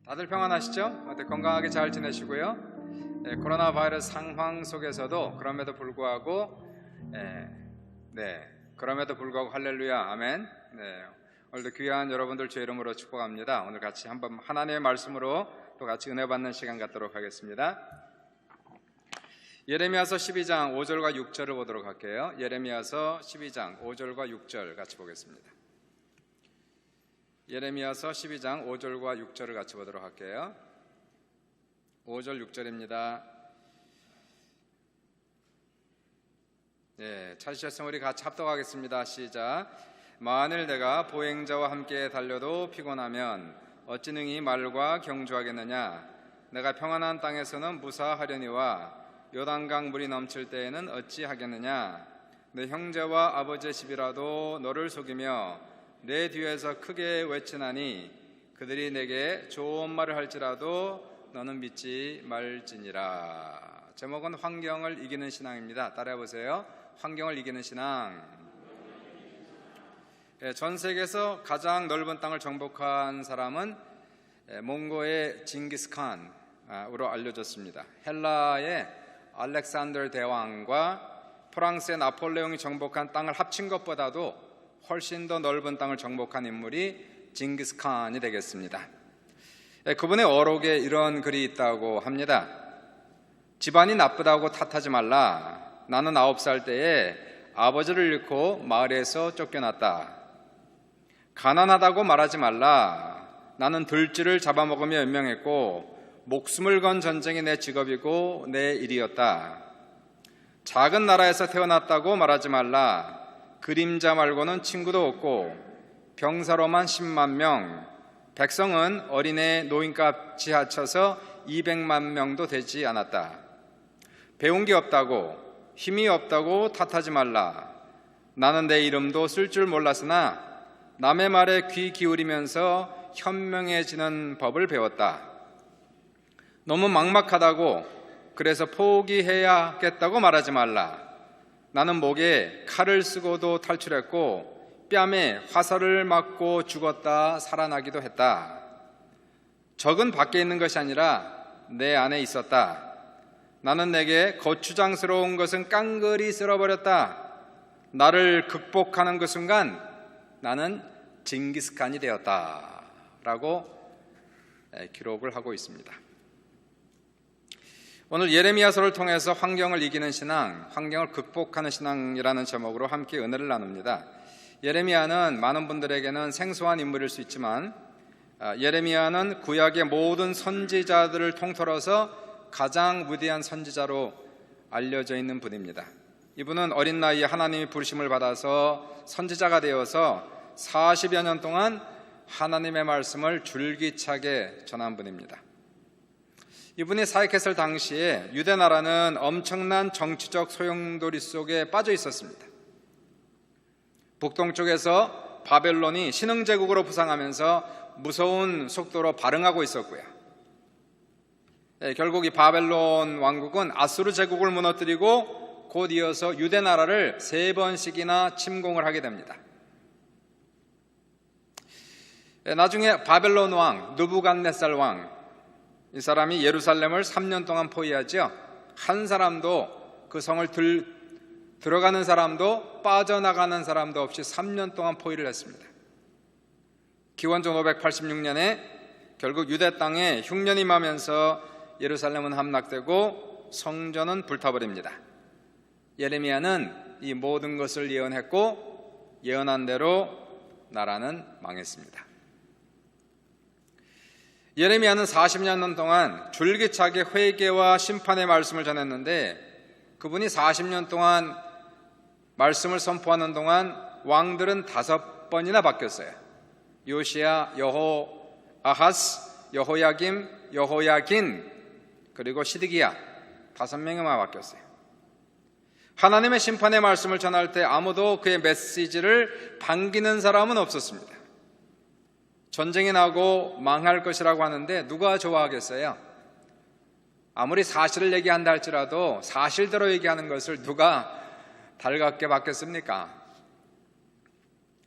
다들 평안하시죠? 건강하게 잘 지내시고요. 코로나 바이러스 상황 속에서도 그럼에도 불구하고 할렐루야, 아멘. 오늘도 귀한 여러분들 주의 이름으로 축복합니다. 오늘 같이 한번 하나님의 말씀으로 또 같이 은혜 받는 시간 갖도록 하겠습니다. 예레미야서 12장 5절과 6절을 보도록 할게요. 예레미야서 12장 5절과 6절 같이 보겠습니다. 예레미야서 12장 5절과 6절을 같이 보도록 할게요. 5절 6절입니다. 찾으셨으면 우리 같이 합독하겠습니다. 시작. 만일 내가 보행자와 함께 달려도 피곤하면 어찌 능히 말과 경주하겠느냐. 내가 평안한 땅에서는 무사하려니와 요단강 물이 넘칠 때에는 어찌 하겠느냐. 내 형제와 아버지의 집이라도 너를 속이며 내 뒤에서 크게 외치나니 그들이 내게 좋은 말을 할지라도 너는 믿지 말지니라. 제목은 환경을 이기는 신앙입니다. 따라해보세요. 환경을 이기는 신앙. 전 세계에서 가장 넓은 땅을 정복한 사람은 몽고의 징기스칸으로 알려졌습니다. 헬라의 알렉산더 대왕과 프랑스의 나폴레옹이 정복한 땅을 합친 것보다도 훨씬 더 넓은 땅을 정복한 인물이 징기스칸이 되겠습니다. 그분의 어록에 이런 글이 있다고 합니다. 집안이 나쁘다고 탓하지 말라. 나는 9살 때에 아버지를 잃고 마을에서 쫓겨났다. 가난하다고 말하지 말라. 나는 들쥐를 잡아먹으며 연명했고 목숨을 건 전쟁이 내 직업이고 내 일이었다. 작은 나라에서 태어났다고 말하지 말라. 그림자 말고는 친구도 없고 병사로만 10만 명, 백성은 어린애 노인값이 합쳐서 200만 명도 되지 않았다. 배운 게 없다고, 힘이 없다고 탓하지 말라. 나는 내 이름도 쓸 줄 몰랐으나 남의 말에 귀 기울이면서 현명해지는 법을 배웠다. 너무 막막하다고, 그래서 포기해야겠다고 말하지 말라. 나는 목에 칼을 쓰고도 탈출했고 뺨에 화살을 맞고 죽었다 살아나기도 했다. 적은 밖에 있는 것이 아니라 내 안에 있었다. 나는 내게 거추장스러운 것은 깡그리 쓸어버렸다. 나를 극복하는 그 순간 나는 징기스칸이 되었다 라고 기록을 하고 있습니다. 오늘 예레미야서를 통해서 환경을 이기는 신앙, 환경을 극복하는 신앙이라는 제목으로 함께 은혜를 나눕니다. 예레미야는 많은 분들에게는 생소한 인물일 수 있지만 예레미야는 구약의 모든 선지자들을 통틀어서 가장 위대한 선지자로 알려져 있는 분입니다. 이분은 어린 나이에 하나님의 부르심을 받아서 선지자가 되어서 40여 년 동안 하나님의 말씀을 줄기차게 전한 분입니다. 이분이 사역했을 당시에 유대나라는 엄청난 정치적 소용돌이 속에 빠져 있었습니다. 북동쪽에서 바벨론이 신흥제국으로 부상하면서 무서운 속도로 발흥하고 있었고요. 결국 이 바벨론 왕국은 아수르 제국을 무너뜨리고 곧 이어서 유대나라를 3번씩이나 침공을 하게 됩니다. 나중에 바벨론 왕, 느부갓네살 왕, 이 사람이 예루살렘을 3년 동안 포위하죠. 한 사람도 그 성을 들어가는 사람도 빠져나가는 사람도 없이 3년 동안 포위를 했습니다. 기원전 586년에 결국 유대 땅에 흉년이 임하면서 예루살렘은 함락되고 성전은 불타버립니다. 예레미야는 이 모든 것을 예언했고 예언한 대로 나라는 망했습니다. 예레미야는 40년 동안 줄기차게 회개와 심판의 말씀을 전했는데 그분이 40년 동안 말씀을 선포하는 동안 왕들은 5번이나 바뀌었어요. 요시야, 여호아하스, 여호야김, 여호야긴, 그리고 시드기야 5명이나 바뀌었어요. 하나님의 심판의 말씀을 전할 때 아무도 그의 메시지를 반기는 사람은 없었습니다. 전쟁이 나고 망할 것이라고 하는데 누가 좋아하겠어요? 아무리 사실을 얘기한다 할지라도 사실대로 얘기하는 것을 누가 달갑게 받겠습니까?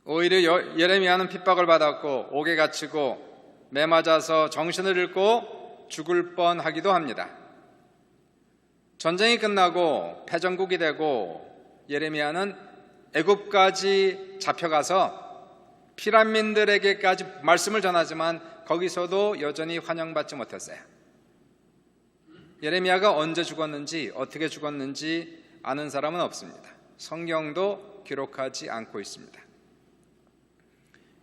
오히려 예레미야는 핍박을 받았고 옥에 갇히고 매 맞아서 정신을 잃고 죽을 뻔하기도 합니다. 전쟁이 끝나고 패전국이 되고 예레미야는 애굽까지 잡혀가서 피란민들에게까지 말씀을 전하지만 거기서도 여전히 환영받지 못했어요. 예레미야가 언제 죽었는지 어떻게 죽었는지 아는 사람은 없습니다. 성경도 기록하지 않고 있습니다.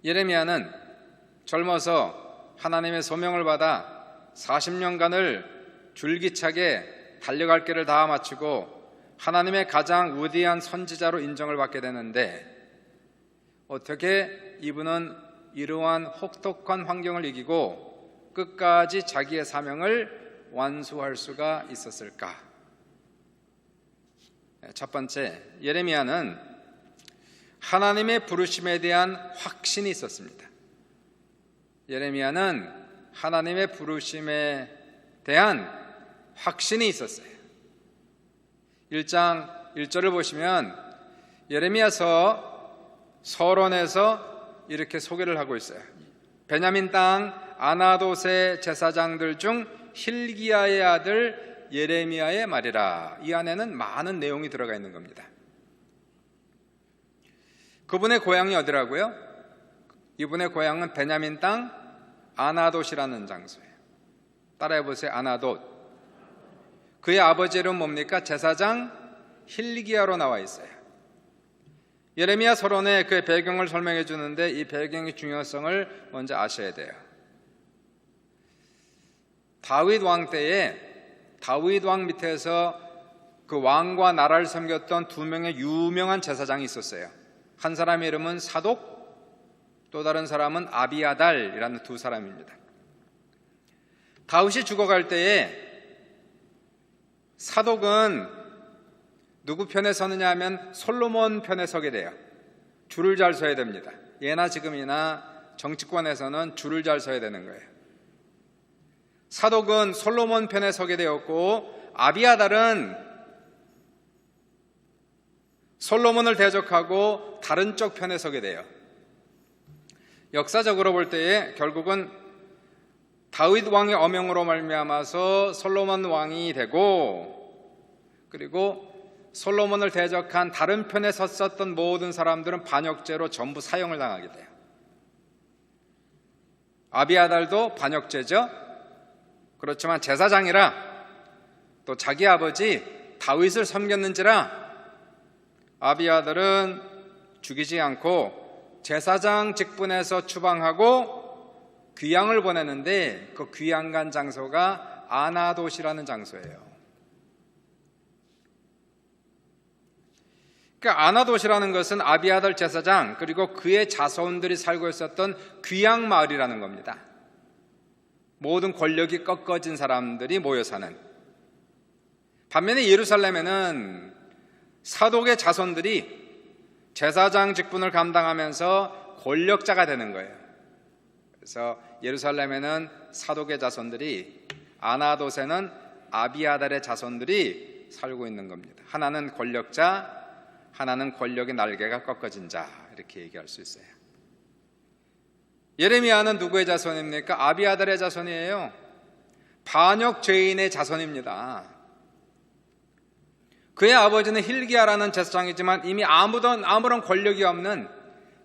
예레미야는 젊어서 하나님의 소명을 받아 40년간을 줄기차게 달려갈 길을 다 마치고 하나님의 가장 위대한 선지자로 인정을 받게 되는데 어떻게 이분은 이러한 혹독한 환경을 이기고 끝까지 자기의 사명을 완수할 수가 있었을까? 첫 번째, 예레미야는 하나님의 부르심에 대한 확신이 있었습니다. 예레미야는 하나님의 부르심에 대한 확신이 있었어요. 1장 1절을 보시면 예레미야서 서론에서 이렇게 소개를 하고 있어요. 베냐민 땅 아나돗의 제사장들 중 hil기야의 아들 예레미야의 말이라. 이 안에는 많은 내용이 들어가 있는 겁니다. 그분의 고향이 어디라고요? 이분의 고향은 베냐민 땅 아나돗이라는 장소예요. 따라해 보세요. 아나돗. 그의 아버지 이름 뭡니까? 제사장 hil기야로 나와 있어요. 예레미야 서론에 그의 배경을 설명해 주는데 이 배경의 중요성을 먼저 아셔야 돼요. 다윗 왕 때에 다윗 왕 밑에서 그 왕과 나라를 섬겼던 두 명의 유명한 제사장이 있었어요. 한 사람의 이름은 사독, 또 다른 사람은 아비아달이라는 두 사람입니다. 다윗이 죽어갈 때에 사독은 누구 편에 서느냐 하면 솔로몬 편에 서게 돼요. 줄을 잘 서야 됩니다. 예나 지금이나 정치권에서는 줄을 잘 서야 되는 거예요. 사독은 솔로몬 편에 서게 되었고 아비아달은 솔로몬을 대적하고 다른 쪽 편에 서게 돼요. 역사적으로 볼 때에 결국은 다윗 왕의 어명으로 말미암아서 솔로몬 왕이 되고, 그리고 솔로몬을 대적한 다른 편에 섰었던 모든 사람들은 반역죄로 전부 사형을 당하게 돼요. 아비아달도 반역죄죠. 그렇지만 제사장이라 또 자기 아버지 다윗을 섬겼는지라 아비아달은 죽이지 않고 제사장 직분에서 추방하고 귀양을 보내는데 그 귀양 간 장소가 아나돗이라는 장소예요. 그러니까 아나돗이라는 것은 아비아달 제사장 그리고 그의 자손들이 살고 있었던 귀양 마을이라는 겁니다. 모든 권력이 꺾어진 사람들이 모여 사는. 반면에 예루살렘에는 사독의 자손들이 제사장 직분을 감당하면서 권력자가 되는 거예요. 그래서 예루살렘에는 사독의 자손들이, 아나돗에는 아비아달의 자손들이 살고 있는 겁니다. 하나는 권력자, 하나는 권력의 날개가 꺾어진 자, 이렇게 얘기할 수 있어요. 예레미야는 누구의 자손입니까? 아비아달의 자손이에요. 반역 죄인의 자손입니다. 그의 아버지는 hil기야라는 제사장이지만 이미 아무런 권력이 없는,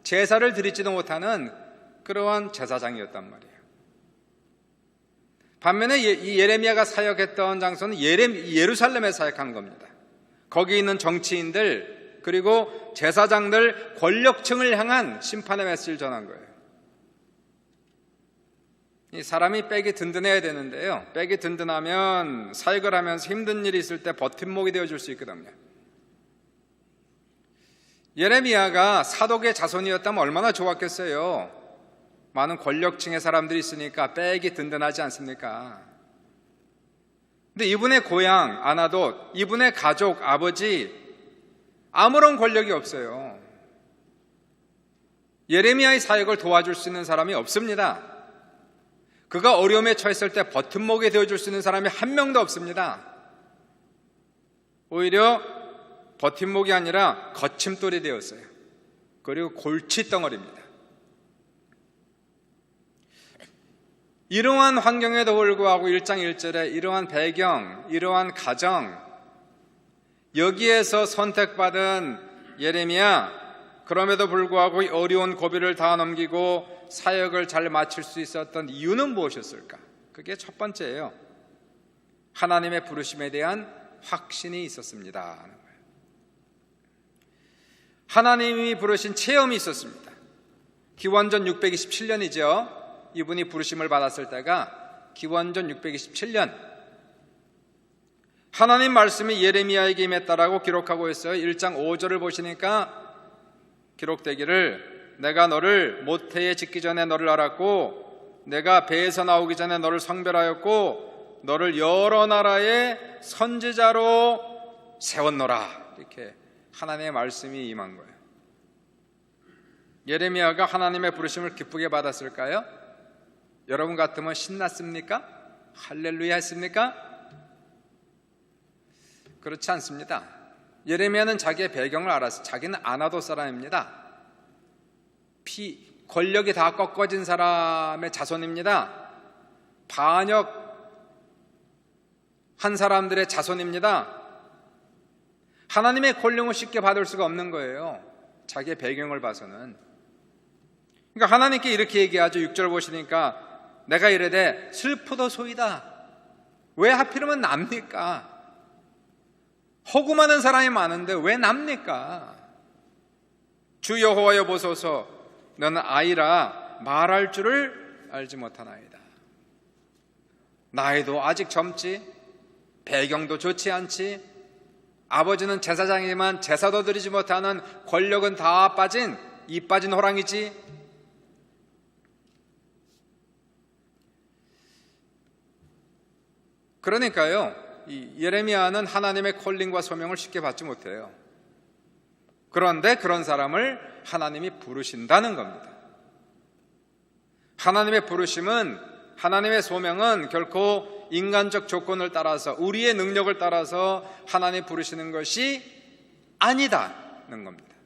제사를 드리지도 못하는 그러한 제사장이었단 말이에요. 반면에 이 예레미야가 사역했던 장소는 예루살렘에 사역한 겁니다. 거기 있는 정치인들 그리고 제사장들, 권력층을 향한 심판의 메시지를 전한 거예요. 이 사람이 백이 든든해야 되는데요, 백이 든든하면 사역을 하면서 힘든 일이 있을 때 버팀목이 되어줄 수 있거든요. 예레미야가 사독의 자손이었다면 얼마나 좋았겠어요. 많은 권력층의 사람들이 있으니까 백이 든든하지 않습니까? 근데 이분의 고향 아나돗, 이분의 가족, 아버지 아무런 권력이 없어요. 예레미야의 사역을 도와줄 수 있는 사람이 없습니다. 그가 어려움에 처했을 때 버팀목이 되어줄 수 있는 사람이 한 명도 없습니다. 오히려 버팀목이 아니라 거침돌이 되었어요. 그리고 골칫덩어리입니다. 이러한 환경에도 불구하고 1장 1절에 이러한 배경, 이러한 가정, 여기에서 선택받은 예레미야, 그럼에도 불구하고 어려운 고비를 다 넘기고 사역을 잘 마칠 수 있었던 이유는 무엇이었을까? 그게 첫 번째예요. 하나님의 부르심에 대한 확신이 있었습니다. 하나님이 부르신 체험이 있었습니다. 기원전 627년이죠. 이분이 부르심을 받았을 때가 기원전 627년. 하나님 말씀이 예레미야에게 임했다라고 기록하고 있어요. 1장 5절을 보시니까 기록되기를 내가 너를 모태에 짓기 전에 너를 알았고 내가 배에서 나오기 전에 너를 성별하였고 너를 여러 나라의 선지자로 세웠노라. 이렇게 하나님의 말씀이 임한 거예요. 예레미야가 하나님의 부르심을 기쁘게 받았을까요? 여러분 같으면 신났습니까? 할렐루야 했습니까? 그렇지 않습니다. 예레미야는 자기의 배경을 알았어요. 자기는 아나도 사람입니다. 권력이 다 꺾어진 사람의 자손입니다. 반역한 사람들의 자손입니다. 하나님의 콜링을 쉽게 받을 수가 없는 거예요. 자기의 배경을 봐서는. 그러니까 하나님께 이렇게 얘기하죠. 6절 보시니까 내가 이르되 슬프도소이다. 왜 하필이면 납니까? 허구많은 사람이 많은데 왜 납니까? 주 여호와여 보소서 너는 아이라 말할 줄을 알지 못하나이다. 나이도 아직 젊지, 배경도 좋지 않지, 아버지는 제사장이지만 제사도 드리지 못하는 권력은 다 빠진 이 빠진 호랑이지. 그러니까요, 이 예레미야는 하나님의 콜링과 소명을 쉽게 받지 못해요. 그런데 그런 사람을 하나님이 부르신다는 겁니다. 하나님의 부르심은, 하나님의 소명은 결코 인간적 조건을 따라서, 우리의 능력을 따라서 하나님 부르시는 것이 아니다는 겁니다.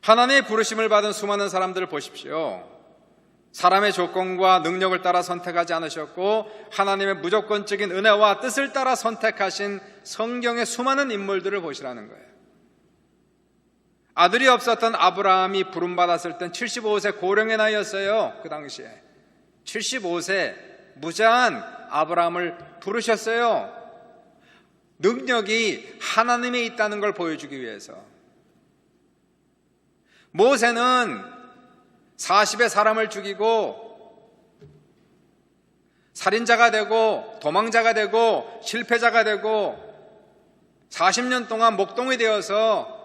하나님의 부르심을 받은 수많은 사람들을 보십시오. 사람의 조건과 능력을 따라 선택하지 않으셨고 하나님의 무조건적인 은혜와 뜻을 따라 선택하신 성경의 수많은 인물들을 보시라는 거예요. 아들이 없었던 아브라함이 부름받았을 땐 75세 고령의 나이였어요. 그 당시에 75세 무자한 아브라함을 부르셨어요. 능력이 하나님에 있다는 걸 보여주기 위해서. 모세는 40에 사람을 죽이고 살인자가 되고 도망자가 되고 실패자가 되고 40년 동안 목동이 되어서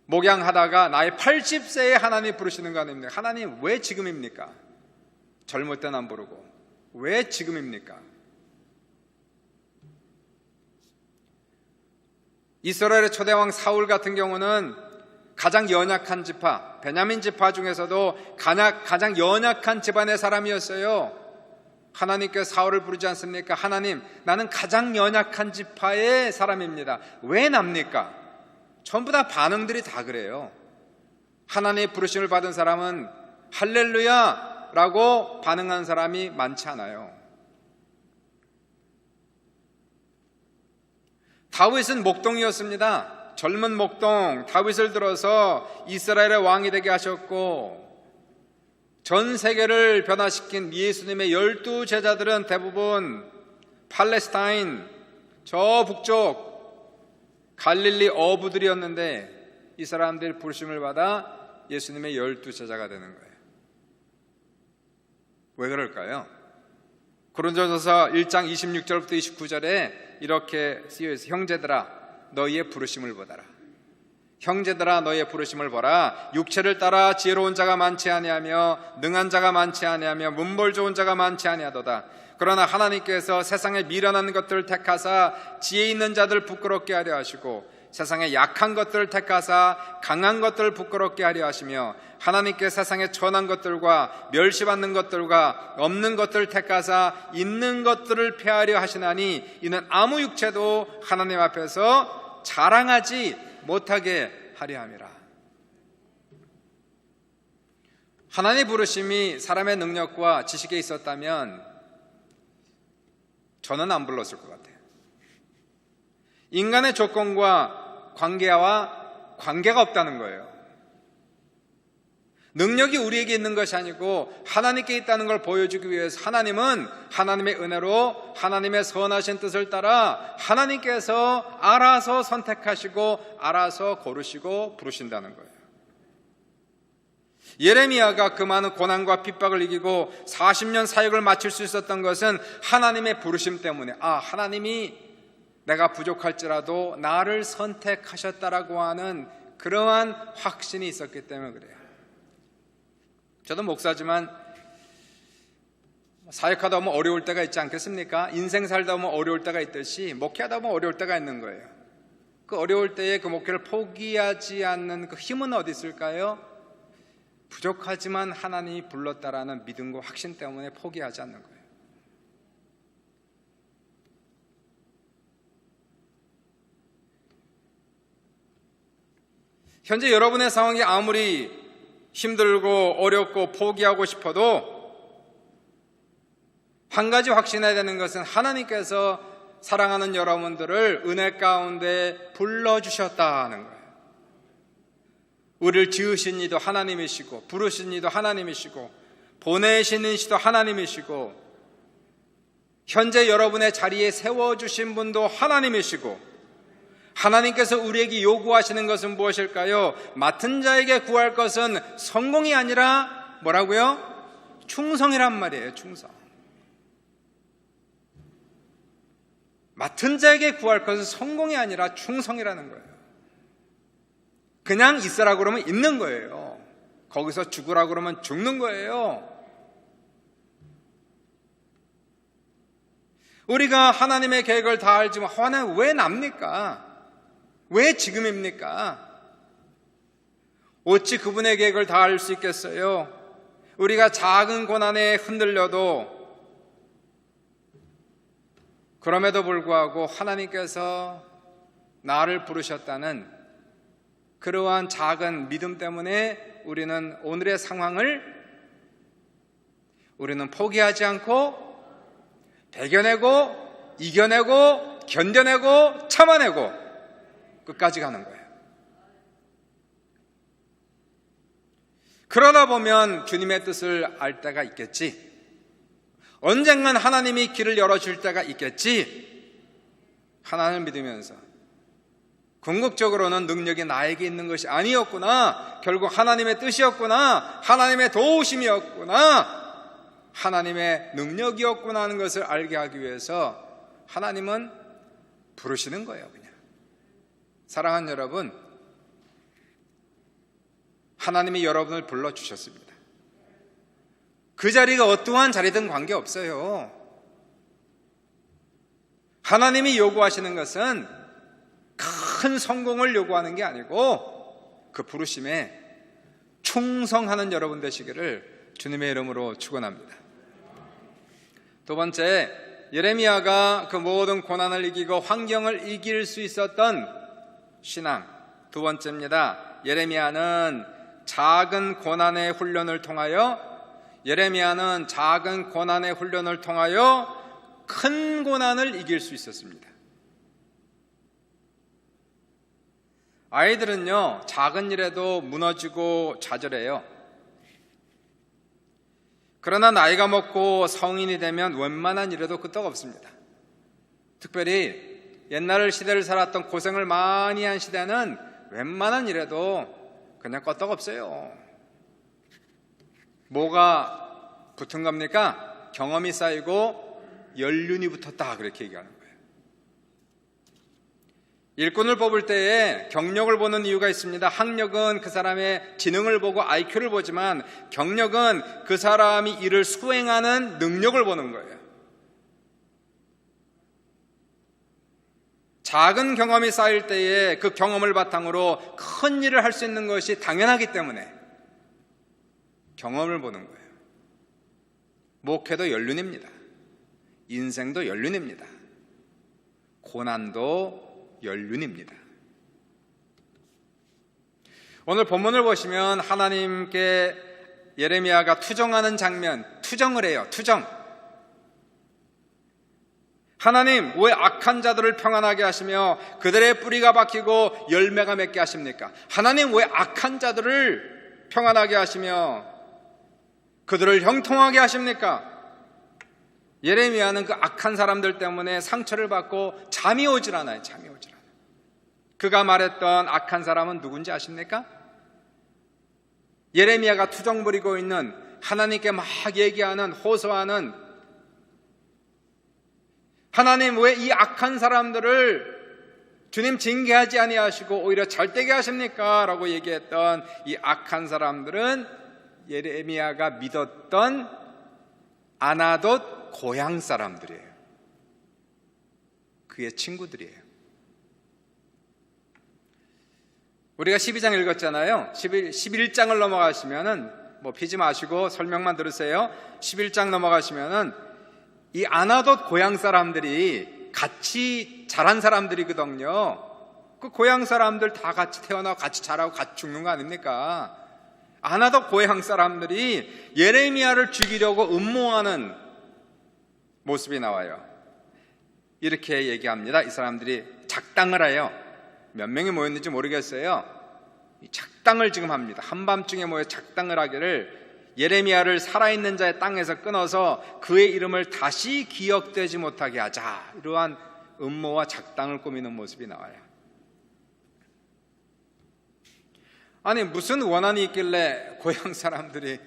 목양하다가 나이 80세에 하나님 부르시는 거 아닙니까? 하나님 왜 지금입니까? 젊을 땐 안 부르고 왜 지금입니까? 이스라엘의 초대왕 사울 같은 경우는 가장 연약한 지파, 베냐민 지파 중에서도 가장 연약한 집안의 사람이었어요. 하나님께 사울을 부르지 않습니까? 하나님, 나는 가장 연약한 지파의 사람입니다. 왜 납니까? 전부 다 반응들이 다 그래요. 하나님의 부르심을 받은 사람은 할렐루야 라고 반응한 사람이 많지 않아요. 다윗은 목동이었습니다. 젊은 목동 다윗을 들어서 이스라엘의 왕이 되게 하셨고 전 세계를 변화시킨 예수님의 12제자들은 대부분 팔레스타인 저 북쪽 갈릴리 어부들이었는데 이 사람들이 부르심을 받아 예수님의 12제자가 되는 거예요. 왜 그럴까요? 고린도전서 1장 26절부터 29절에 이렇게 쓰여있어요. 형제들아 너희의 부르심을 보다라. 형제들아 너희의 부르심을 보라. 육체를 따라 지혜로운 자가 많지 아니하며 능한 자가 많지 아니하며 문벌 좋은 자가 많지 아니하도다. 그러나 하나님께서 세상에 미련한 것들을 택하사 지혜 있는 자들 부끄럽게 하려 하시고 세상에 약한 것들을 택하사 강한 것들을 부끄럽게 하려 하시며 하나님께 세상에 천한 것들과 멸시받는 것들과 없는 것들을 택하사 있는 것들을 폐하려 하시나니 이는 아무 육체도 하나님 앞에서 자랑하지 못하게 하려 함이라. 하나님의 부르심이 사람의 능력과 지식에 있었다면 저는 안 불렀을 것 같아요. 인간의 조건과 관계와 관계가 없다는 거예요. 능력이 우리에게 있는 것이 아니고 하나님께 있다는 걸 보여주기 위해서 하나님은 하나님의 은혜로 하나님의 선하신 뜻을 따라 하나님께서 알아서 선택하시고 알아서 고르시고 부르신다는 거예요. 예레미야가 그 많은 고난과 핍박을 이기고 40년 사역을 마칠 수 있었던 것은 하나님의 부르심 때문에, 하나님이 내가 부족할지라도 나를 선택하셨다라고 하는 그러한 확신이 있었기 때문에 그래요. 저도 목사지만 사역하다 보면 어려울 때가 있지 않겠습니까? 인생 살다 보면 어려울 때가 있듯이 목회하다 보면 어려울 때가 있는 거예요. 그 어려울 때에 그 목회를 포기하지 않는 그 힘은 어디 있을까요? 부족하지만 하나님이 불렀다라는 믿음과 확신 때문에 포기하지 않는 거예요. 현재 여러분의 상황이 아무리 힘들고 어렵고 포기하고 싶어도 한 가지 확신해야 되는 것은 하나님께서 사랑하는 여러분들을 은혜 가운데 불러주셨다는 거예요. 우리를 지으신 이도 하나님이시고 부르신 이도 하나님이시고 보내신 이시도 하나님이시고 현재 여러분의 자리에 세워주신 분도 하나님이시고 하나님께서 우리에게 요구하시는 것은 무엇일까요? 맡은 자에게 구할 것은 성공이 아니라 뭐라고요? 충성이란 말이에요. 충성. 맡은 자에게 구할 것은 성공이 아니라 충성이라는 거예요. 그냥 있으라고 그러면 있는 거예요. 거기서 죽으라고 그러면 죽는 거예요. 우리가 하나님의 계획을 다 알지만 하나님 왜 납니까? 왜 지금입니까? 어찌 그분의 계획을 다 알 수 있겠어요? 우리가 작은 고난에 흔들려도 그럼에도 불구하고 하나님께서 나를 부르셨다는 그러한 작은 믿음 때문에 우리는 오늘의 상황을 우리는 포기하지 않고 배겨내고 이겨내고 견뎌내고 참아내고 끝까지 가는 거예요. 그러다 보면 주님의 뜻을 알 때가 있겠지. 언젠간 하나님이 길을 열어줄 때가 있겠지. 하나님을 믿으면서 궁극적으로는 능력이 나에게 있는 것이 아니었구나, 결국 하나님의 뜻이었구나, 하나님의 도우심이었구나, 하나님의 능력이었구나 하는 것을 알게 하기 위해서 하나님은 부르시는 거예요. 그냥 사랑하는 여러분, 하나님이 여러분을 불러주셨습니다. 그 자리가 어떠한 자리든 관계없어요. 하나님이 요구하시는 것은 큰 성공을 요구하는 게 아니고 그 부르심에 충성하는 여러분 되시기를 주님의 이름으로 축원합니다. 두 번째, 예레미야가 그 모든 고난을 이기고 환경을 이길 수 있었던 신앙. 두 번째입니다. 예레미야는 작은 고난의 훈련을 통하여 큰 고난을 이길 수 있었습니다. 아이들은요, 작은 일에도 무너지고 좌절해요. 그러나 나이가 먹고 성인이 되면 웬만한 일에도 끄떡없습니다. 특별히 옛날 시대를 살았던 고생을 많이 한 시대는 웬만한 일에도 그냥 끄떡없어요. 뭐가 붙은 겁니까? 경험이 쌓이고 연륜이 붙었다, 그렇게 얘기하는 거예요. 일꾼을 뽑을 때에 경력을 보는 이유가 있습니다. 학력은 그 사람의 지능을 보고 IQ를 보지만 경력은 그 사람이 일을 수행하는 능력을 보는 거예요. 작은 경험이 쌓일 때에 그 경험을 바탕으로 큰 일을 할 수 있는 것이 당연하기 때문에 경험을 보는 거예요. 목회도 연륜입니다. 인생도 연륜입니다. 고난도 연륜입니다. 오늘 본문을 보시면 하나님께 예레미야가 투정하는 장면, 투정을 해요. 투정. 하나님, 왜 악한 자들을 평안하게 하시며 그들의 뿌리가 박히고 열매가 맺게 하십니까? 하나님, 왜 악한 자들을 평안하게 하시며 그들을 형통하게 하십니까? 예레미야는 그 악한 사람들 때문에 상처를 받고 잠이 오질 않아요. 잠이 오질 않아요. 그가 말했던 악한 사람은 누군지 아십니까? 예레미야가 투정 부리고 있는, 하나님께 막 얘기하는, 호소하는, 하나님 왜 이 악한 사람들을 주님 징계하지 아니하시고 오히려 잘되게 하십니까? 라고 얘기했던 이 악한 사람들은 예레미야가 믿었던 아나돗 고향 사람들이에요. 그의 친구들이에요. 우리가 12장 읽었잖아요. 11장을 넘어가시면은 피지 마시고 설명만 들으세요. 11장 넘어가시면은 이 아나돗 고향 사람들이 같이 자란 사람들이거든요. 그 고향 사람들 다 같이 태어나고 같이 자라고 같이 죽는 거 아닙니까? 아나돗 고향 사람들이 예레미야를 죽이려고 음모하는 모습이 나와요. 이렇게 얘기합니다. 이 사람들이 작당을 해요. 몇 명이 모였는지 모르겠어요. 작당을 지금 합니다. 한밤중에 모여 작당을 하기를 예레미야를 살아있는 자의 땅에서 끊어서 그의 이름을 다시 기억되지 못하게 하자. 이러한 음모와 작당을 꾸미는 모습이 나와요. 아니 무슨 원한이 있길래 고향 사람들이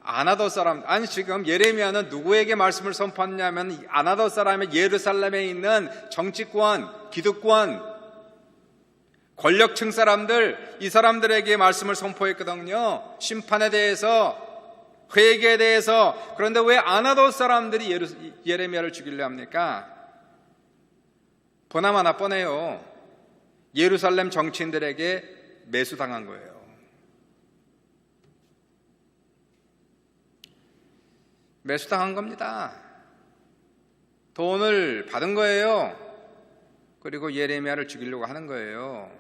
아나돗 사람, 아니 지금 예레미야는 누구에게 말씀을 선포했냐면 아나돗 사람의 예루살렘에 있는 정치권, 기득권, 권력층 사람들, 이 사람들에게 말씀을 선포했거든요. 심판에 대해서, 회개에 대해서. 그런데 왜 아나돗 사람들이 예레미야를 죽이려 합니까? 보나마나 뻔해요. 예루살렘 정치인들에게 매수당한 거예요. 매수당한 겁니다. 돈을 받은 거예요. 그리고 예레미야를 죽이려고 하는 거예요.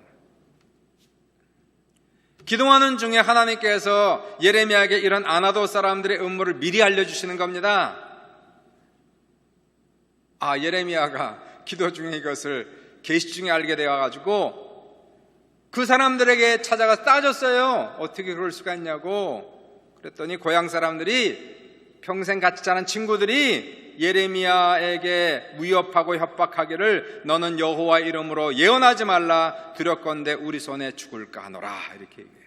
기도하는 중에 하나님께서 예레미야에게 이런 아나돗 사람들의 음모를 미리 알려주시는 겁니다. 예레미야가 기도 중에 이것을 계시 중에 알게 되어가지고 그 사람들에게 찾아가 따졌어요. 어떻게 그럴 수가 있냐고. 그랬더니 고향 사람들이, 평생 같이 자란 친구들이 예레미야에게 위협하고 협박하기를 너는 여호와 이름으로 예언하지 말라. 두렵건대 우리 손에 죽을까 하노라. 이렇게 얘기해요.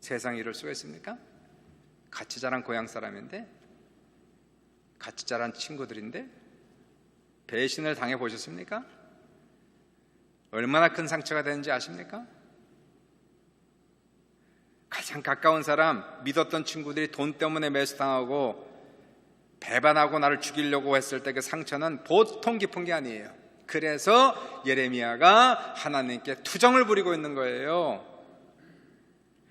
세상에 이럴 수가 있습니까? 같이 자란 고향 사람인데, 같이 자란 친구들인데 배신을 당해 보셨습니까? 얼마나 큰 상처가 되는지 아십니까? 가장 가까운 사람, 믿었던 친구들이 돈 때문에 매수당하고 배반하고 나를 죽이려고 했을 때 그 상처는 보통 깊은 게 아니에요. 그래서 예레미야가 하나님께 투정을 부리고 있는 거예요.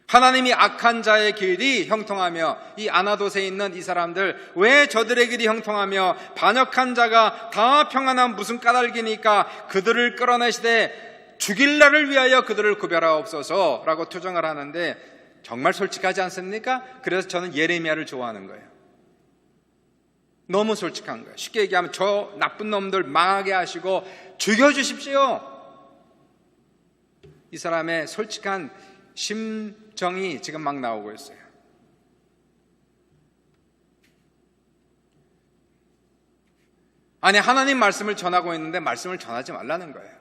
하나님이 악한 자의 길이 형통하며, 이 아나돗에 있는 이 사람들 왜 저들의 길이 형통하며 반역한 자가 다 평안한 무슨 까닭이니까 그들을 끌어내시되 죽일 날을 위하여 그들을 구별하옵소서 라고 투정을 하는데 정말 솔직하지 않습니까? 그래서 저는 예레미야를 좋아하는 거예요. 너무 솔직한 거예요. 쉽게 얘기하면 저 나쁜 놈들 망하게 하시고 죽여주십시오. 이 사람의 솔직한 심정이 지금 막 나오고 있어요. 아니 하나님 말씀을 전하고 있는데 말씀을 전하지 말라는 거예요.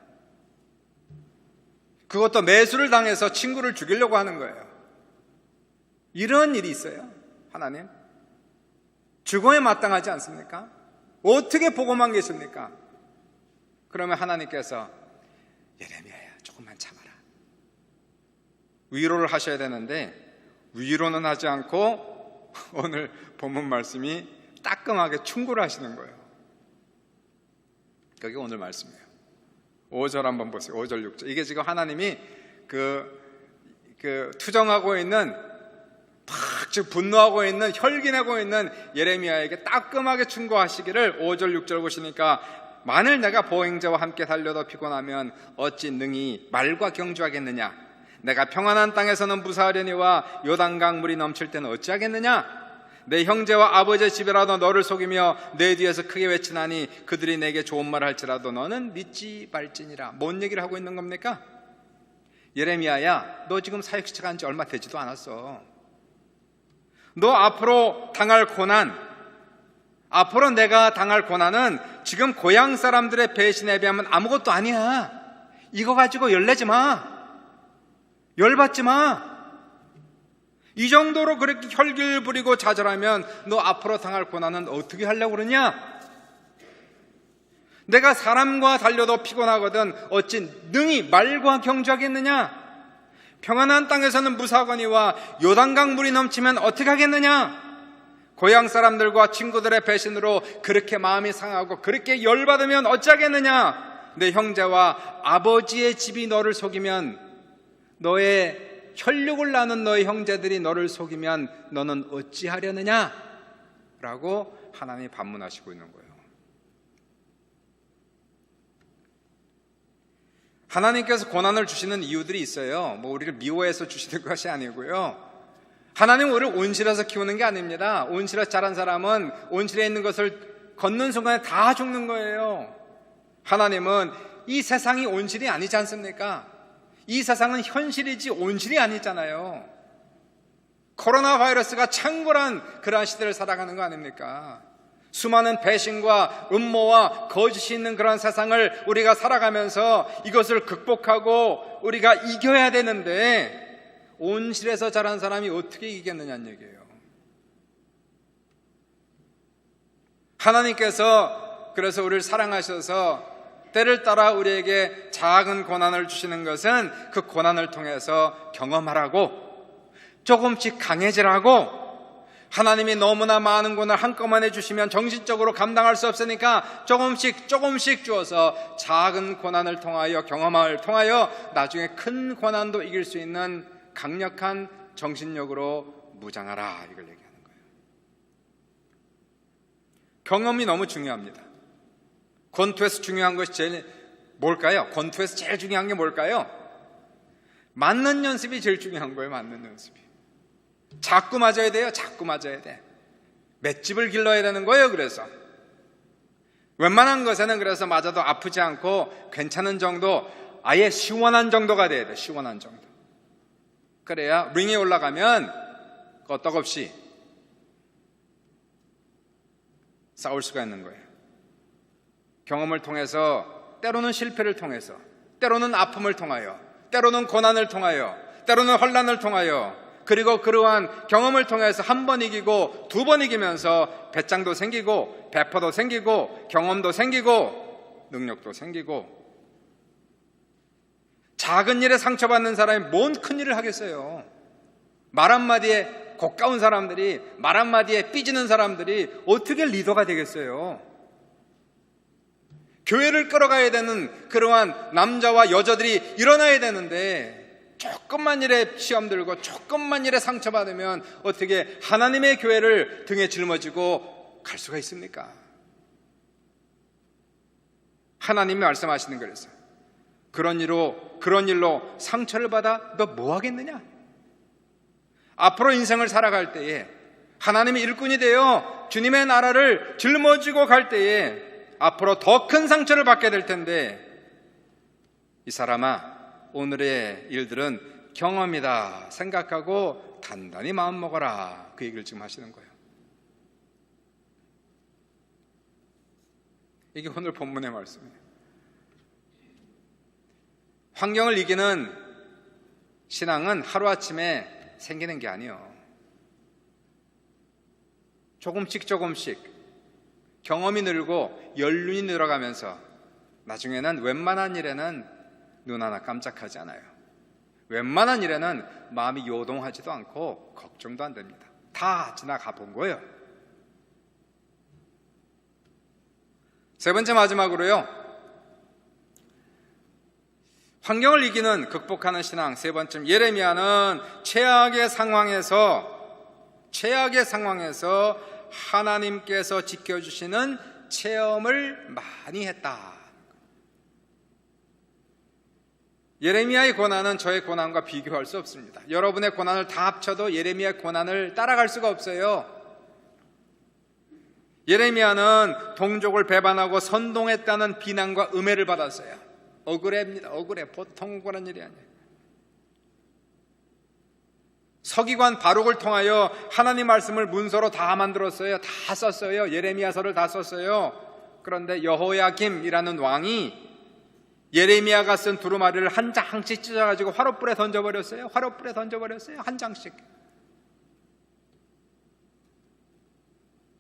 그것도 매수를 당해서 친구를 죽이려고 하는 거예요. 이런 일이 있어요. 하나님 죽음에 마땅하지 않습니까? 어떻게 보고만 계십니까? 그러면 하나님께서 예레미야야 조금만 참아라, 위로를 하셔야 되는데 위로는 하지 않고 오늘 본문 말씀이 따끔하게 충고를 하시는 거예요. 그게 오늘 말씀이에요. 5절 한번 보세요. 5절 6절. 이게 지금 하나님이 그 투정하고 있는, 지금 분노하고 있는, 혈기내고 있는 예레미야에게 따끔하게 충고하시기를 5절 6절 보시니까 만일 내가 보행자와 함께 달려도 피곤하면 어찌 능히 말과 경주하겠느냐? 내가 평안한 땅에서는 무사하려니와 요단강 물이 넘칠 때는 어찌하겠느냐? 내 형제와 아버지의 집이라도 너를 속이며 내 뒤에서 크게 외치나니 그들이 내게 좋은 말을 할지라도 너는 믿지 말지니라. 뭔 얘기를 하고 있는 겁니까? 예레미야야, 너 지금 사역 시작한 지 얼마 되지도 않았어. 너 앞으로 당할 고난, 앞으로 내가 당할 고난은 지금 고향 사람들의 배신에 비하면 아무것도 아니야. 이거 가지고 열내지 마. 열받지 마. 이 정도로 그렇게 혈기를 부리고 좌절하면 너 앞으로 당할 고난은 어떻게 하려고 그러냐? 내가 사람과 달려도 피곤하거든 어찌 능히 말과 경주하겠느냐? 평안한 땅에서는 무사하거니와 요단강 물이 넘치면 어떻게 하겠느냐? 고향 사람들과 친구들의 배신으로 그렇게 마음이 상하고 그렇게 열받으면 어찌하겠느냐? 내 형제와 아버지의 집이 너를 속이면, 너의 혈육을 나눈 너의 형제들이 너를 속이면 너는 어찌하려느냐? 라고 하나님이 반문하시고 있는 거예요. 하나님께서 고난을 주시는 이유들이 있어요. 우리를 미워해서 주시는 것이 아니고요. 하나님은 우리를 온실에서 키우는 게 아닙니다. 온실에서 자란 사람은 온실에 있는 것을 걷는 순간에 다 죽는 거예요. 하나님은 이 세상이 온실이 아니지 않습니까? 이 세상은 현실이지 온실이 아니잖아요. 코로나 바이러스가 창궐한 그러한 시대를 살아가는 거 아닙니까? 수많은 배신과 음모와 거짓이 있는 그런 세상을 우리가 살아가면서 이것을 극복하고 우리가 이겨야 되는데 온실에서 자란 사람이 어떻게 이기겠느냐는 얘기예요. 하나님께서 그래서 우리를 사랑하셔서 때를 따라 우리에게 작은 고난을 주시는 것은 그 고난을 통해서 경험하라고, 조금씩 강해지라고, 하나님이 너무나 많은 고난을 한꺼번에 주시면 정신적으로 감당할 수 없으니까 조금씩 주어서 작은 고난을 통하여, 경험을 통하여 나중에 큰 고난도 이길 수 있는 강력한 정신력으로 무장하라, 이걸 얘기하는 거예요. 경험이 너무 중요합니다. 권투에서 중요한 것이 제일 뭘까요? 권투에서 제일 중요한 게 뭘까요? 맞는 연습이 제일 중요한 거예요. 맞는 연습이. 자꾸 맞아야 돼요. 자꾸 맞아야 돼. 맷집을 길러야 되는 거예요. 그래서 웬만한 것에는 그래서 맞아도 아프지 않고 괜찮은 정도, 아예 시원한 정도가 돼야 돼. 시원한 정도. 그래야 링에 올라가면 끄떡없이 싸울 수가 있는 거예요. 경험을 통해서, 때로는 실패를 통해서, 때로는 아픔을 통하여, 때로는 고난을 통하여, 때로는 혼란을 통하여, 그리고 그러한 경험을 통해서 한 번 이기고 두 번 이기면서 배짱도 생기고 배포도 생기고 경험도 생기고 능력도 생기고. 작은 일에 상처받는 사람이 뭔 큰 일을 하겠어요? 말 한마디에 고가운 사람들이, 말 한마디에 삐지는 사람들이 어떻게 리더가 되겠어요? 교회를 끌어가야 되는 그러한 남자와 여자들이 일어나야 되는데 조금만 일에 시험 들고 조금만 일에 상처받으면 어떻게 하나님의 교회를 등에 짊어지고 갈 수가 있습니까? 하나님이 말씀하시는 거라서 그런 일로 상처를 받아 너 뭐 하겠느냐? 앞으로 인생을 살아갈 때에 하나님의 일꾼이 되어 주님의 나라를 짊어지고 갈 때에 앞으로 더 큰 상처를 받게 될 텐데, 이 사람아, 오늘의 일들은 경험이다 생각하고 단단히 마음 먹어라, 그 얘기를 지금 하시는 거예요. 이게 오늘 본문의 말씀이에요. 환경을 이기는 신앙은 하루아침에 생기는 게 아니에요. 조금씩 경험이 늘고 연륜이 늘어가면서 나중에는 웬만한 일에는 눈 하나 깜짝하지 않아요. 웬만한 일에는 마음이 요동하지도 않고 걱정도 안 됩니다. 다 지나가 본 거예요. 세 번째, 마지막으로요, 환경을 이기는, 극복하는 신앙 세 번째, 예레미야는 최악의 상황에서 하나님께서 지켜주시는 체험을 많이 했다. 예레미야의 고난은 저의 고난과 비교할 수 없습니다. 여러분의 고난을 다 합쳐도 예레미야의 고난을 따라갈 수가 없어요. 예레미야는 동족을 배반하고 선동했다는 비난과 음해를 받았어요. 억울합니다. 억울해. 보통 억울한 일이 아니에요. 서기관 바룩을 통하여 하나님 말씀을 문서로 다 만들었어요. 다 썼어요. 예레미야서를 다 썼어요. 그런데 여호야김이라는 왕이 예레미야가 쓴 두루마리를 한 장씩 찢어가지고 화롯불에 던져버렸어요. 화롯불에 던져버렸어요. 한 장씩.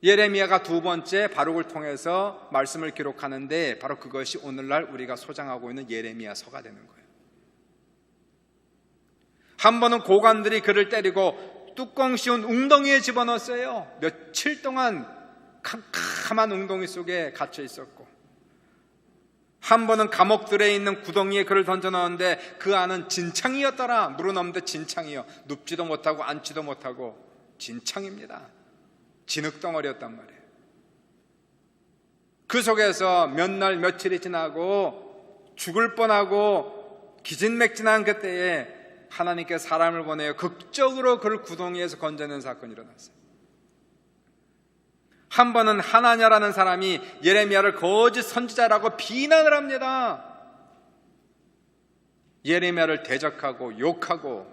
예레미야가 두 번째 바룩을 통해서 말씀을 기록하는데 바로 그것이 오늘날 우리가 소장하고 있는 예레미야서가 되는 거예요. 한 번은 고관들이 그를 때리고 뚜껑 씌운 웅덩이에 집어넣었어요. 며칠 동안 캄캄한 웅덩이 속에 갇혀 있었고, 한 번은 감옥들에 있는 구덩이에 그를 던져넣었는데 그 안은 진창이었더라. 물은 없는데 진창이요. 눕지도 못하고 앉지도 못하고 진창입니다. 진흙덩어리였단 말이에요. 그 속에서 몇 날 며칠이 지나고 죽을 뻔하고 기진맥진한 그때에 하나님께 사람을 보내어 극적으로 그를 구덩이에서 건져낸 사건이 일어났어요. 한 번은 하나냐라는 사람이 예레미야를 거짓 선지자라고 비난을 합니다. 예레미야를 대적하고 욕하고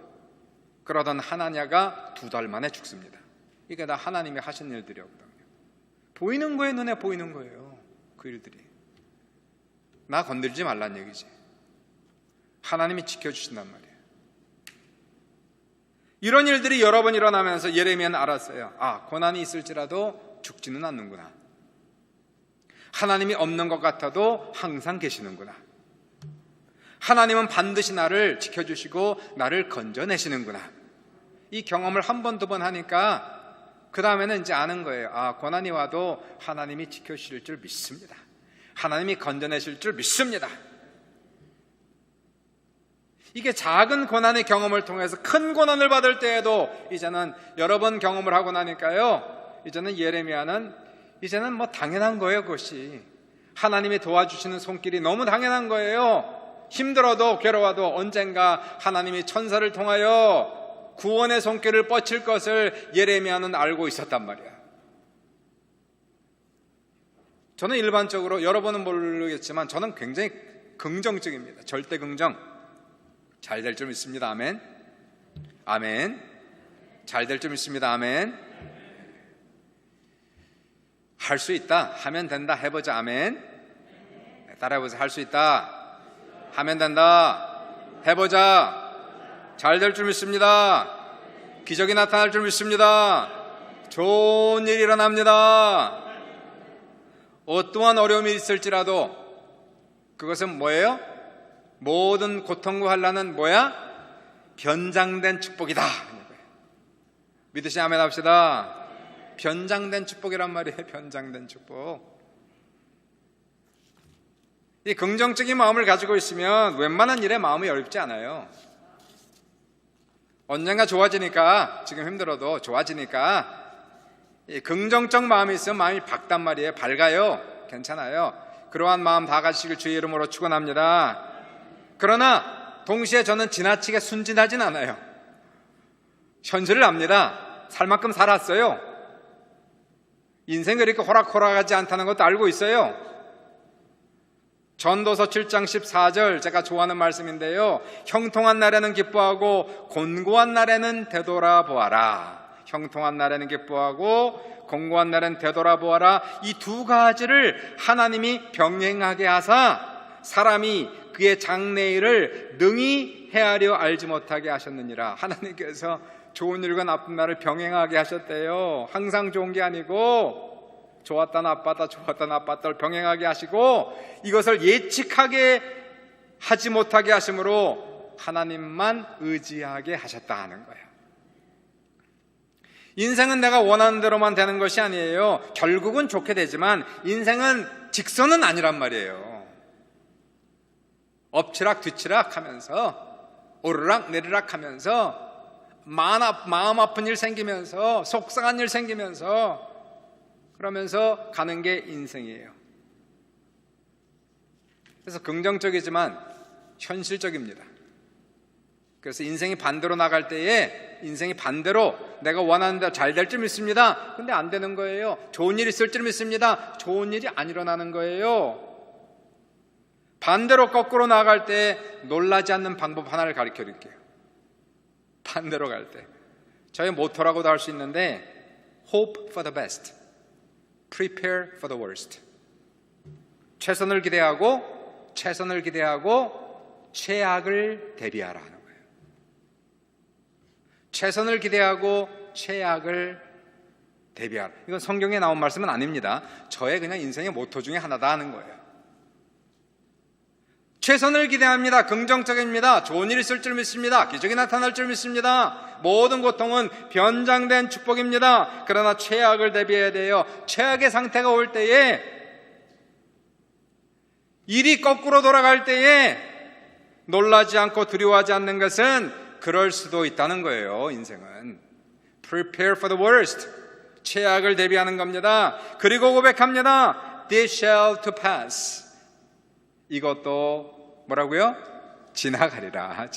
그러던 하나냐가 2달 만에 죽습니다. 이게 다 하나님이 하신 일들이었거든요. 보이는 거예요. 눈에 보이는 거예요. 그 일들이. 나 건들지 말란 얘기지. 하나님이 지켜주신단 말이에요. 이런 일들이 여러 번 일어나면서 예레미야는 알았어요. 아, 고난이 있을지라도 죽지는 않는구나. 하나님이 없는 것 같아도 항상 계시는구나. 하나님은 반드시 나를 지켜주시고 나를 건져내시는구나. 이 경험을 한 번, 2번 하니까 그 다음에는 이제 아는 거예요. 아, 고난이 와도 하나님이 지켜주실 줄 믿습니다. 하나님이 건져내실 줄 믿습니다. 이게 작은 고난의 경험을 통해서 큰 고난을 받을 때에도 이제는 여러 번 경험을 하고 나니까요, 이제는 예레미야는 이제는 뭐 당연한 거예요. 그것이 하나님이 도와주시는 손길이 너무 당연한 거예요. 힘들어도 괴로워도 언젠가 하나님이 천사를 통하여 구원의 손길을 뻗칠 것을 예레미야는 알고 있었단 말이야. 저는 일반적으로, 여러분은 모르겠지만 저는 굉장히 긍정적입니다. 절대 긍정. 잘 될 줄 믿습니다. 아멘. 아멘. 잘 될 줄 믿습니다. 아멘. 할 수 있다 하면 된다. 해보자. 아멘. 따라해보세요. 할 수 있다 하면 된다. 해보자. 잘 될 줄 믿습니다. 기적이 나타날 줄 믿습니다. 좋은 일이 일어납니다. 어떠한 어려움이 있을지라도 그것은 뭐예요? 모든 고통과 환난은 뭐야? 변장된 축복이다. 믿으시 아멘 합시다. 변장된 축복이란 말이에요. 변장된 축복. 이 긍정적인 마음을 가지고 있으면 웬만한 일에 마음이 어렵지 않아요. 언젠가 좋아지니까, 지금 힘들어도 좋아지니까 이 긍정적 마음이 있으면 마음이 밝단 말이에요. 밝아요. 괜찮아요. 그러한 마음 다 가지시길 주의 이름으로 축원합니다. 그러나 동시에 저는 지나치게 순진하진 않아요. 현실을 압니다. 살 만큼 살았어요. 인생이 그렇게 호락호락하지 않다는 것도 알고 있어요. 전도서 7장 14절, 제가 좋아하는 말씀인데요, 형통한 날에는 기뻐하고 곤고한 날에는 되돌아보아라. 형통한 날에는 기뻐하고 곤고한 날에는 되돌아보아라. 이 두 가지를 하나님이 병행하게 하사 사람이 그의 장래일을 능히 헤아려 알지 못하게 하셨느니라. 하나님께서 좋은 일과 나쁜 날을 병행하게 하셨대요. 항상 좋은 게 아니고 좋았다 나빴다 좋았다 나빴다를 병행하게 하시고 이것을 예측하게 하지 못하게 하심으로 하나님만 의지하게 하셨다 하는 거예요. 인생은 내가 원하는 대로만 되는 것이 아니에요. 결국은 좋게 되지만 인생은 직선은 아니란 말이에요. 엎치락 뒤치락 하면서 오르락 내리락 하면서 마음 아픈 일 생기면서 속상한 일 생기면서 그러면서 가는 게 인생이에요. 그래서 긍정적이지만 현실적입니다. 그래서 인생이 반대로 나갈 때에 인생이 반대로 내가 원하는 대로 잘 될 줄 믿습니다. 근데 안 되는 거예요. 좋은 일 있을 줄 믿습니다. 좋은 일이 안 일어나는 거예요. 반대로 거꾸로 나갈 때 놀라지 않는 방법 하나를 가르쳐 드릴게요. 반대로 갈 때 저의 모토라고도 할 수 있는데 Hope for the best, prepare for the worst. 최선을 기대하고 최악을 대비하라 하는 거예요. 최선을 기대하고 최악을 대비하라. 이건 성경에 나온 말씀은 아닙니다. 저의 그냥 인생의 모토 중에 하나다 하는 거예요. 최선을 기대합니다. 긍정적입니다. 좋은 일이 있을 줄 믿습니다. 기적이 나타날 줄 믿습니다. 모든 고통은 변장된 축복입니다. 그러나 최악을 대비해야 돼요. 최악의 상태가 올 때에, 일이 거꾸로 돌아갈 때에 놀라지 않고 두려워하지 않는 것은 그럴 수도 있다는 거예요. 인생은 Prepare for the worst, 최악을 대비하는 겁니다. 그리고 고백합니다. This shall to pass. 이것도 뭐라고요? 지나가리라.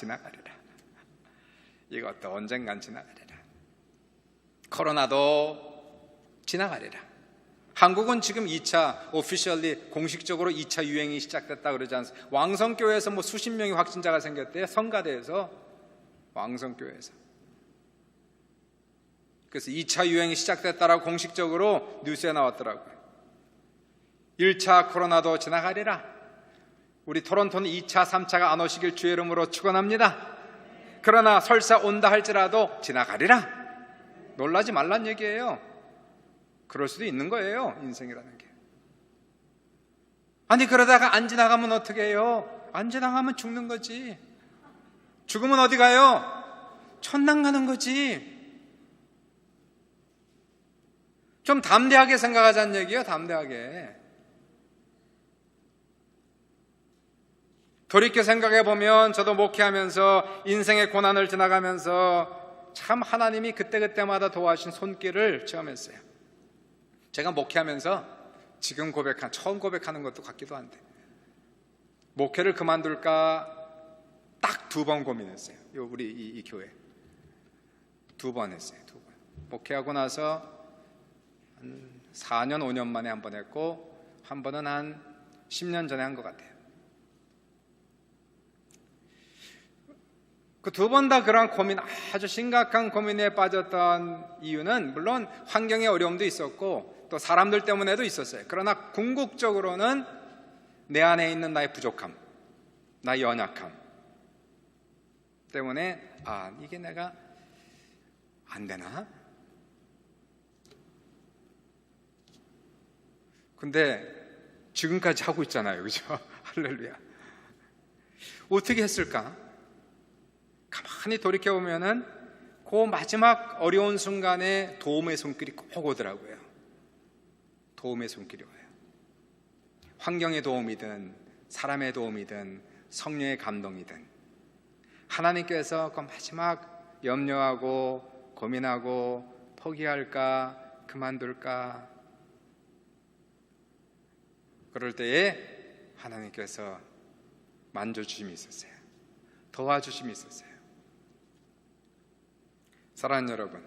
이것도 언젠간 지나가리라. 코로나도 지나가리라. 한국은 지금 2차 오피셜리 공식적으로 2차 유행이 시작됐다 그러지 않습니까? 왕성교회에서 뭐 수십 명의 확진자가 생겼대요. 성가대에서, 왕성교회에서. 그래서 2차 유행이 시작됐다라고 공식적으로 뉴스에 나왔더라고요. 1차 코로나도 지나가리라. 우리 토론토는 2차, 3차가 안 오시길 주의 이름으로 축원합니다. 그러나 설사 온다 할지라도 지나가리라. 놀라지 말란 얘기예요. 그럴 수도 있는 거예요. 인생이라는 게. 아니 그러다가 안 지나가면 어떻게 해요? 안 지나가면 죽는 거지. 죽으면 어디 가요? 천당 가는 거지. 좀 담대하게 생각하자는 얘기예요. 담대하게. 돌이켜 생각해보면 저도 목회하면서 인생의 고난을 지나가면서 참 하나님이 그때그때마다 도와주신 손길을 체험했어요. 제가 목회하면서 지금 처음 고백하는 것도 같기도 한데 목회를 그만둘까 딱 2번 고민했어요. 우리 이 교회 2번 했어요. 2번. 목회하고 나서 한 4년 5년 만에 한 번 했고 한 번은 한 10년 전에 한 것 같아요. 그 2번 다 그런 고민, 아주 심각한 고민에 빠졌던 이유는 물론 환경의 어려움도 있었고 또 사람들 때문에도 있었어요. 그러나 궁극적으로는 내 안에 있는 나의 부족함, 나의 연약함 때문에 이게 내가 안 되나? 근데 지금까지 하고 있잖아요. 그죠? 할렐루야. 어떻게 했을까? 가만히 돌이켜보면은 그 마지막 어려운 순간에 도움의 손길이 꼭 오더라고요. 도움의 손길이 와요. 환경의 도움이든 사람의 도움이든 성령의 감동이든 하나님께서 그 마지막 염려하고 고민하고 포기할까 그만둘까 그럴 때에 하나님께서 만져주심이 있었어요. 도와주심이 있었어요. 사랑하는 여러분,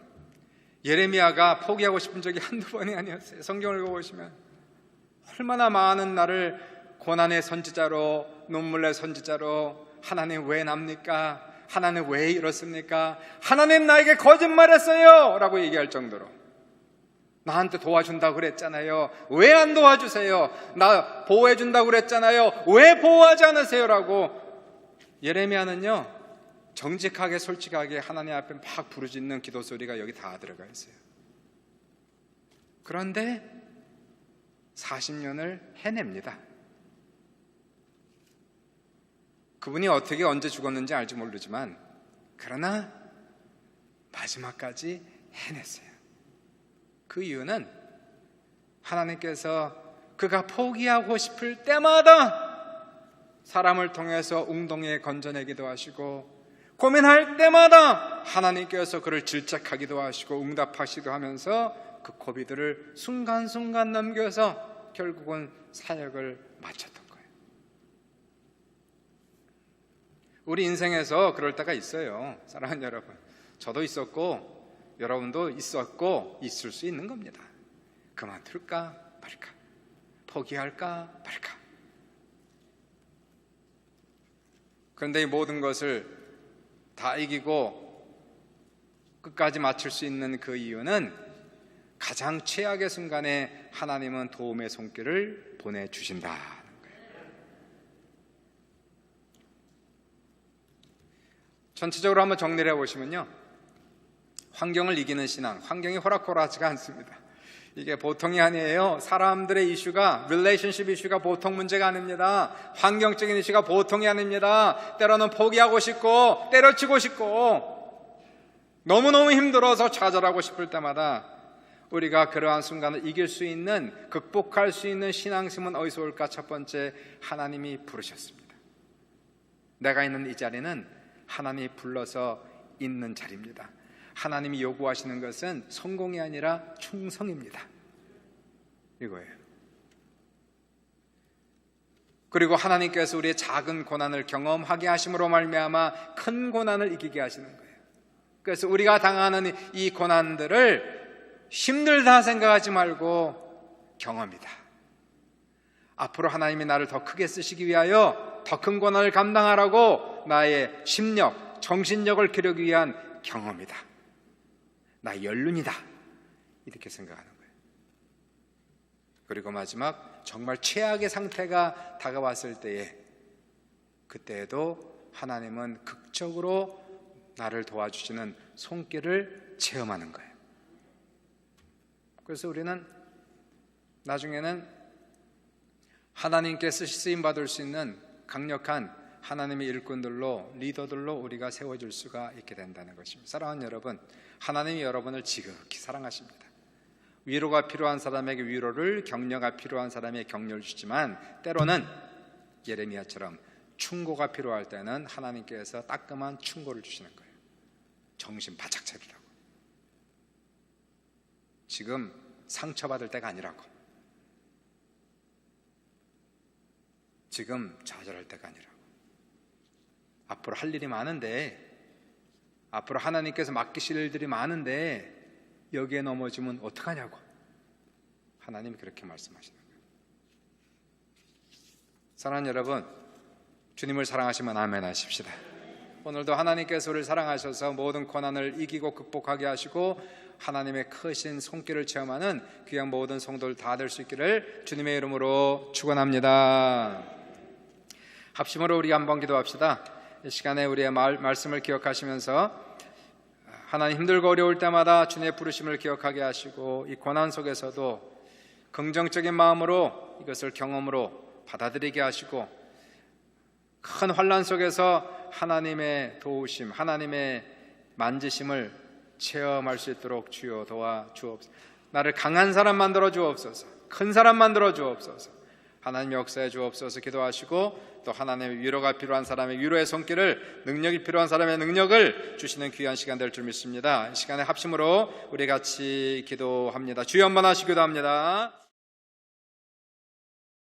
예레미야가 포기하고 싶은 적이 한두 번이 아니었어요. 성경을 읽어보시면 얼마나 많은 나를 고난의 선지자로, 눈물의 선지자로, 하나님 왜 납니까? 하나님 왜 이렇습니까? 하나님 나에게 거짓말했어요 라고 얘기할 정도로 나한테 도와준다고 그랬잖아요. 왜 안 도와주세요? 나 보호해준다고 그랬잖아요. 왜 보호하지 않으세요? 라고 예레미야는요 정직하게 솔직하게 하나님 앞에 막 부르짖는 기도 소리가 여기 다 들어가 있어요. 그런데 40년을 해냅니다. 그분이 어떻게 언제 죽었는지 알지 모르지만 그러나 마지막까지 해냈어요. 그 이유는 하나님께서 그가 포기하고 싶을 때마다 사람을 통해서 웅덩이에 건져내기도 하시고 고민할 때마다 하나님께서 그를 질책하기도 하시고 응답하시기도 하면서 그 고비들을 순간순간 넘겨서 결국은 사역을 마쳤던 거예요. 우리 인생에서 그럴 때가 있어요. 사랑하는 여러분, 저도 있었고 여러분도 있었고 있을 수 있는 겁니다. 그만둘까 말까, 포기할까 말까. 그런데 이 모든 것을 다 이기고 끝까지 마칠 수 있는 그 이유는 가장 최악의 순간에 하나님은 도움의 손길을 보내주신다는 거예요. 전체적으로 한번 정리를 해보시면요, 환경을 이기는 신앙, 환경이 호락호락하지가 않습니다. 이게 보통이 아니에요. 사람들의 이슈가, 릴레이션십 이슈가 보통 문제가 아닙니다. 환경적인 이슈가 보통이 아닙니다. 때로는 포기하고 싶고 때려치고 싶고 너무너무 힘들어서 좌절하고 싶을 때마다 우리가 그러한 순간을 이길 수 있는, 극복할 수 있는 신앙심은 어디서 올까? 첫 번째, 하나님이 부르셨습니다. 내가 있는 이 자리는 하나님이 불러서 있는 자리입니다. 하나님이 요구하시는 것은 성공이 아니라 충성입니다. 이거예요. 그리고 하나님께서 우리의 작은 고난을 경험하게 하심으로 말미암아 큰 고난을 이기게 하시는 거예요. 그래서 우리가 당하는 이 고난들을 힘들다 생각하지 말고 경험이다. 앞으로 하나님이 나를 더 크게 쓰시기 위하여 더 큰 고난을 감당하라고 나의 심력, 정신력을 기르기 위한 경험이다. 나의 연륜이다. 이렇게 생각하는 거예요. 그리고 마지막, 정말 최악의 상태가 다가왔을 때에, 그때에도 하나님은 극적으로 나를 도와주시는 손길을 체험하는 거예요. 그래서 우리는 나중에는 하나님께 쓰임받을 수 있는 강력한 하나님의 일꾼들로, 리더들로 우리가 세워질 수가 있게 된다는 것입니다. 사랑하는 여러분, 하나님이 여러분을 지극히 사랑하십니다. 위로가 필요한 사람에게 위로를, 격려가 필요한 사람에게 격려를 주지만 때로는 예레미야처럼 충고가 필요할 때는 하나님께서 따끔한 충고를 주시는 거예요. 정신 바짝 차리라고. 지금 상처받을 때가 아니라고. 지금 좌절할 때가 아니라고. 앞으로 할 일이 많은데, 앞으로 하나님께서 맡기실 일들이 많은데 여기에 넘어지면 어떡하냐고. 하나님이 그렇게 말씀하시는 거예요. 사랑하는 여러분, 주님을 사랑하시면 아멘 하십시다. 오늘도 하나님께서 우리를 사랑하셔서 모든 고난을 이기고 극복하게 하시고 하나님의 크신 손길을 체험하는 귀한 모든 성도들 다 될 수 있기를 주님의 이름으로 축원합니다. 합심으로 우리 한번 기도합시다. 이 시간에 우리의 말씀을 기억하시면서 하나님, 힘들고 어려울 때마다 주님의 부르심을 기억하게 하시고 이 고난 속에서도 긍정적인 마음으로 이것을 경험으로 받아들이게 하시고 큰 환난 속에서 하나님의 도우심, 하나님의 만지심을 체험할 수 있도록 주여 도와주옵소서. 나를 강한 사람 만들어 주옵소서. 큰 사람 만들어 주옵소서. 하나님 역사해 주옵소서. 기도하시고 또 하나님의 위로가 필요한 사람의 위로의 손길을, 능력이 필요한 사람의 능력을 주시는 귀한 시간 될 줄 믿습니다. 이 시간에 합심으로 우리 같이 기도합니다. 주여 한번 하시기도 합니다.